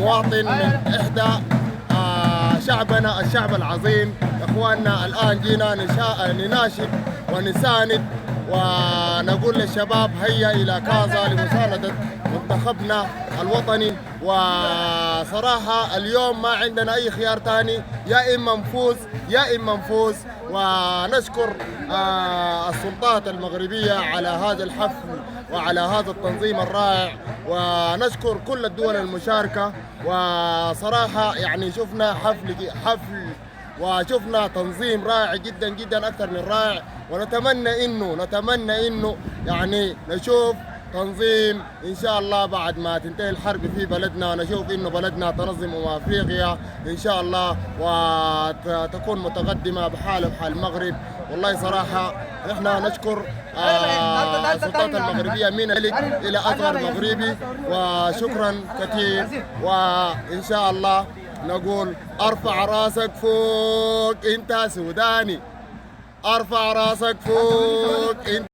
مواطن من إحدى شعبنا الشعب العظيم. إخواننا الآن جينا نناشد ونساند ونقول للشباب هيا إلى كازا لمساندة منتخبنا الوطني. وصراحة اليوم ما عندنا أي خيار تاني، يا إما نفوز يا إما نفوز. ونشكر السلطات المغربية على هذا الحفل وعلى هذا التنظيم الرائع، ونشكر كل الدول المشاركة. وصراحة يعني شفنا حفل وشفنا تنظيم رائع جدا جدا أكثر من رائع. ونتمنى إنه يعني نشوف تنظيم إن شاء الله بعد ما تنتهي الحرب في بلدنا، نشوف إنه بلدنا تنظم أفريقيا إن شاء الله وتكون متقدمة بحال المغرب. والله صراحة نحن نشكر السلطات المغربية من إلى أصغر مغربي، وشكرا كثير. وإن شاء الله نقول ارفع راسك فوق انت سوداني، ارفع راسك فوق انت